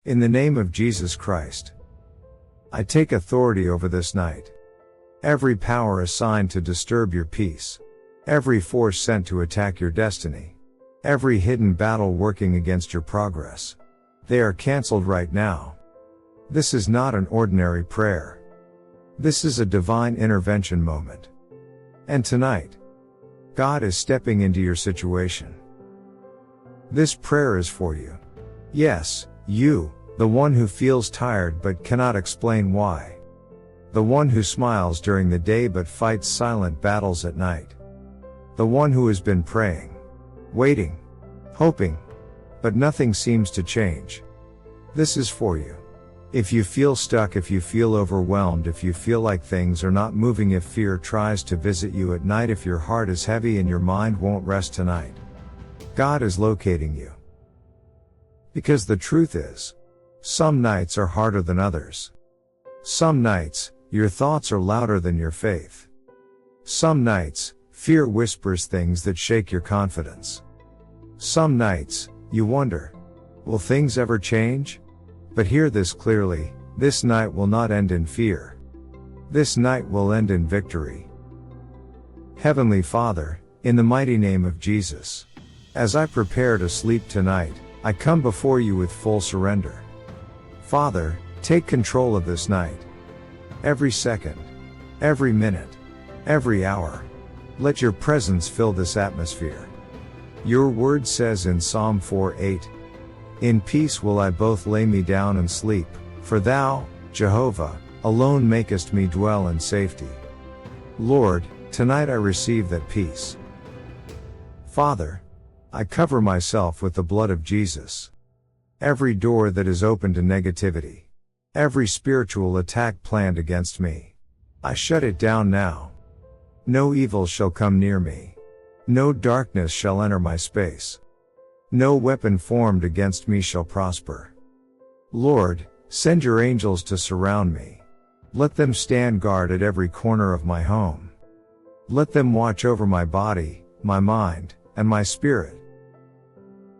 In the name of Jesus Christ, I take authority over this night. Every power assigned to disturb your peace. Every force sent to attack your destiny. Every hidden battle working against your progress. They are canceled right now. This is not an ordinary prayer. This is a divine intervention moment. And tonight, God is stepping into your situation. This prayer is for you. Yes, you, the one who feels tired but cannot explain why. The one who smiles during the day but fights silent battles at night. The one who has been praying, waiting, hoping, but nothing seems to change. This is for you. If you feel stuck, if you feel overwhelmed, if you feel like things are not moving, if fear tries to visit you at night, if your heart is heavy and your mind won't rest tonight, God is locating you. Because the truth is, some nights are harder than others. Some nights, your thoughts are louder than your faith. Some nights, fear whispers things that shake your confidence. Some nights, you wonder, will things ever change? But hear this clearly, this night will not end in fear. This night will end in victory. Heavenly Father, in the mighty name of Jesus, as I prepare to sleep tonight, I come before you with full surrender. Father, take control of this night. Every second, every minute, every hour, let your presence fill this atmosphere. Your word says in Psalm 4:8, in peace will I both lay me down and sleep, for thou, Jehovah, alone makest me dwell in safety. Lord, tonight I receive that peace. Father, I cover myself with the blood of Jesus. Every door that is open to negativity, every spiritual attack planned against me, I shut it down now. No evil shall come near me. No darkness shall enter my space. No weapon formed against me shall prosper. Lord, send your angels to surround me. Let them stand guard at every corner of my home. Let them watch over my body, my mind, and my spirit.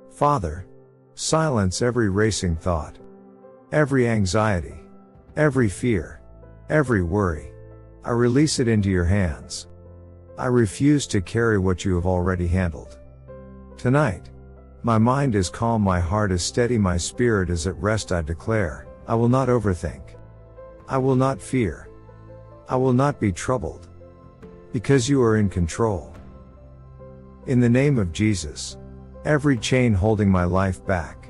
Father, silence every racing thought, every anxiety, every fear, every worry. I release it into your hands. I refuse to carry what you have already handled. Tonight, my mind is calm, my heart is steady, my spirit is at rest. I declare, I will not overthink. I will not fear. I will not be troubled. Because you are in control. In the name of Jesus, every chain holding my life back,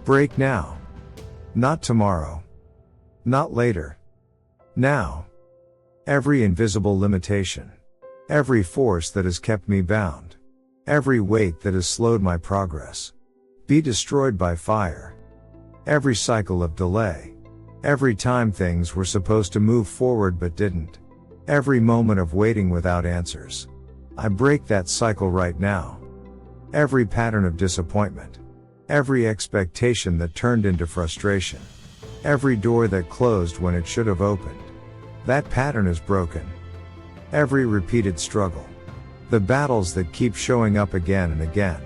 break now. Not tomorrow. Not later. Now. Every invisible limitation. Every force that has kept me bound. Every weight that has slowed my progress. Be destroyed by fire. Every cycle of delay. Every time things were supposed to move forward but didn't. Every moment of waiting without answers. I break that cycle right now. Every pattern of disappointment. Every expectation that turned into frustration. Every door that closed when it should have opened. That pattern is broken. Every repeated struggle. The battles that keep showing up again and again.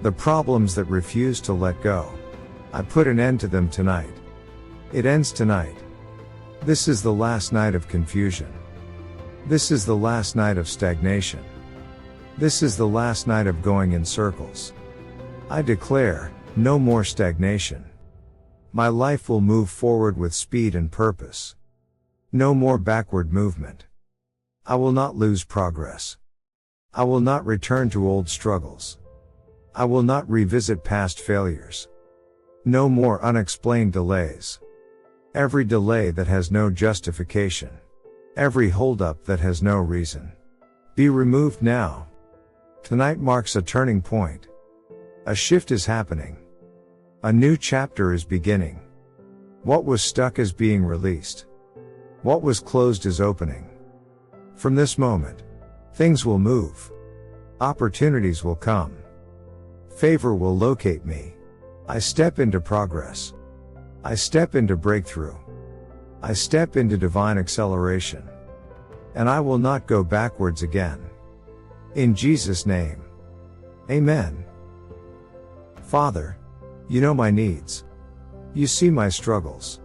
The problems that refuse to let go. I put an end to them tonight. It ends tonight. This is the last night of confusion. This is the last night of stagnation. This is the last night of going in circles. I declare, no more stagnation. My life will move forward with speed and purpose. No more backward movement. I will not lose progress. I will not return to old struggles. I will not revisit past failures. No more unexplained delays. Every delay that has no justification. Every holdup that has no reason. Be removed now. Tonight marks a turning point. A shift is happening. A new chapter is beginning. What was stuck is being released. What was closed is opening. From this moment, things will move. Opportunities will come. Favor will locate me. I step into progress. I step into breakthrough. I step into divine acceleration. And I will not go backwards again. In Jesus' name. Amen. Father, you know my needs. You see my struggles.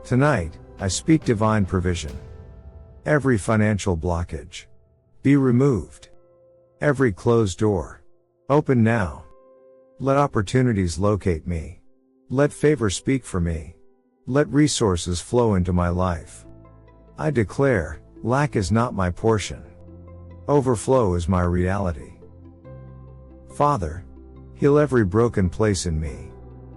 Tonight, I speak divine provision. Every financial blockage be removed. Every closed door open now. Let opportunities locate me. Let favor speak for me. Let resources flow into my life. I declare, lack is not my portion. Overflow is my reality. Father, heal every broken place in me.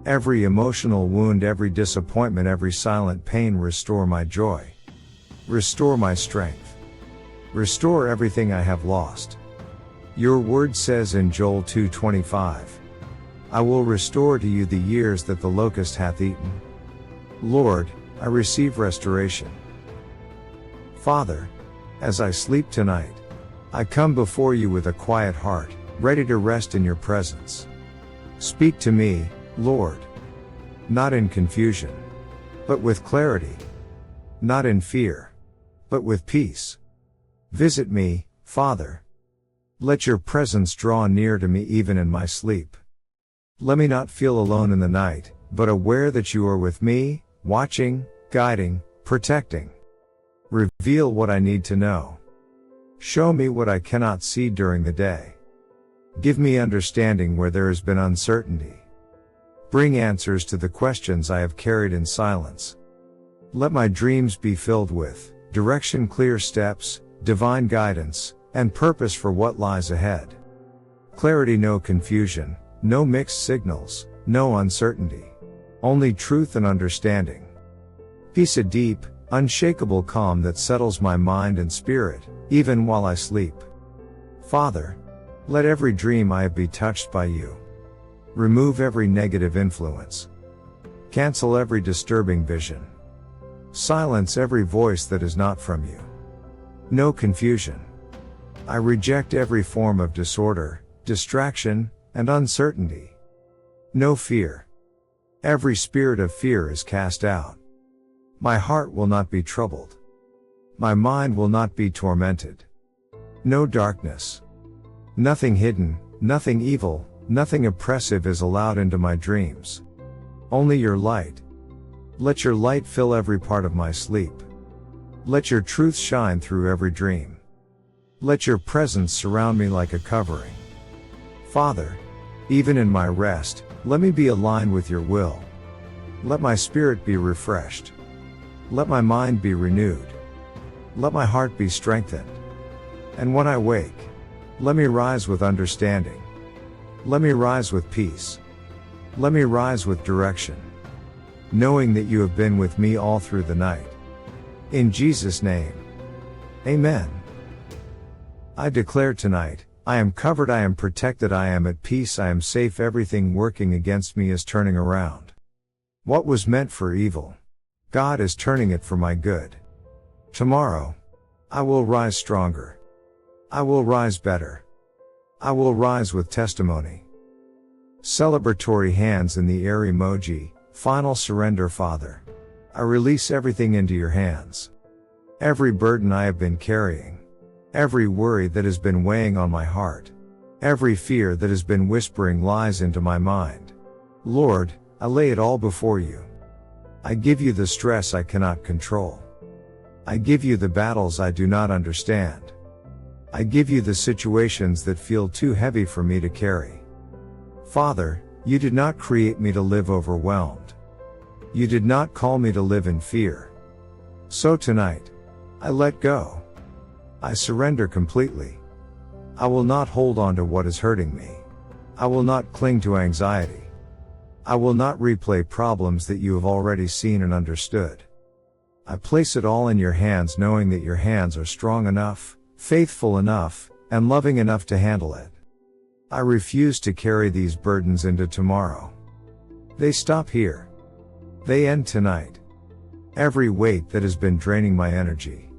Every emotional wound, every disappointment, every silent pain. Restore my joy. Restore my strength. Restore everything I have lost. Your word says in Joel 2:25, I will restore to you the years that the locust hath eaten. Lord, I receive restoration. Father, as I sleep tonight, I come before you with a quiet heart, ready to rest in your presence. Speak to me, Lord. Not in confusion, but with clarity. Not in fear, but with peace. Visit me, Father. Let your presence draw near to me even in my sleep. Let me not feel alone in the night, but aware that you are with me, watching, guiding, protecting. Reveal what I need to know. Show me what I cannot see during the day. Give me understanding where there has been uncertainty. Bring answers to the questions I have carried in silence. Let my dreams be filled with direction, clear steps, divine guidance, and purpose for what lies ahead. Clarity, no confusion, no mixed signals, no uncertainty. Only truth and understanding. Peace, a deep, unshakable calm that settles my mind and spirit, even while I sleep. Father, let every dream I have be touched by you. Remove every negative influence. Cancel every disturbing vision. Silence every voice that is not from you. No confusion. I reject every form of disorder, distraction, and uncertainty. No fear. Every spirit of fear is cast out. My heart will not be troubled. My mind will not be tormented. No darkness. Nothing hidden, nothing evil, nothing oppressive is allowed into my dreams. Only your light. Let your light fill every part of my sleep. Let your truth shine through every dream. Let your presence surround me like a covering. Father, even in my rest, let me be aligned with your will. Let my spirit be refreshed. Let my mind be renewed. Let my heart be strengthened. And when I wake, let me rise with understanding. Let me rise with peace. Let me rise with direction, knowing that you have been with me all through the night. In Jesus' name. Amen. I declare tonight, I am covered, I am protected, I am at peace, I am safe, everything working against me is turning around. What was meant for evil, God is turning it for my good. Tomorrow, I will rise stronger. I will rise better. I will rise with testimony. Celebratory hands in the air emoji, final surrender. Father, I release everything into your hands. Every burden I have been carrying. Every worry that has been weighing on my heart. Every fear that has been whispering lies into my mind. Lord, I lay it all before you. I give you the stress I cannot control. I give you the battles I do not understand. I give you the situations that feel too heavy for me to carry. Father, you did not create me to live overwhelmed. You did not call me to live in fear. So tonight, I let go. I surrender completely. I will not hold on to what is hurting me. I will not cling to anxiety. I will not replay problems that you have already seen and understood. I place it all in your hands, knowing that your hands are strong enough, faithful enough, and loving enough to handle it. I refuse to carry these burdens into tomorrow. They stop here. They end tonight. Every weight that has been draining my energy,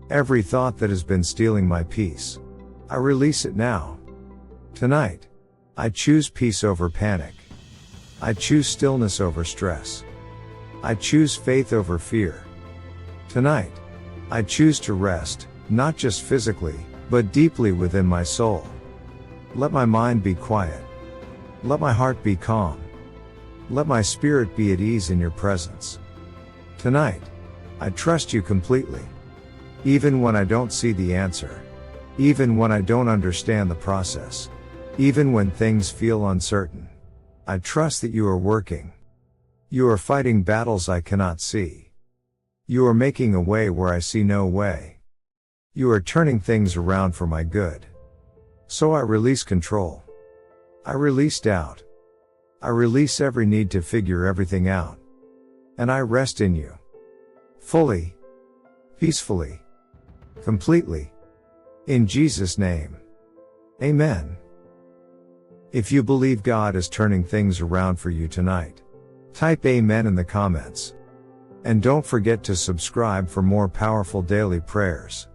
every thought that has been stealing my peace, I release it now. Tonight, I choose peace over panic. I choose stillness over stress. I choose faith over fear. Tonight, I choose to rest, not just physically, but deeply within my soul. Let my mind be quiet. Let my heart be calm. Let my spirit be at ease in your presence. Tonight, I trust you completely. Even when I don't see the answer. Even when I don't understand the process. Even when things feel uncertain. I trust that you are working. You are fighting battles I cannot see. You are making a way where I see no way. You are turning things around for my good. So I release control. I release doubt. I release every need to figure everything out. And I rest in you. Fully. Peacefully. Completely. In Jesus' name. Amen. If you believe God is turning things around for you tonight, type Amen in the comments. And don't forget to subscribe for more powerful daily prayers.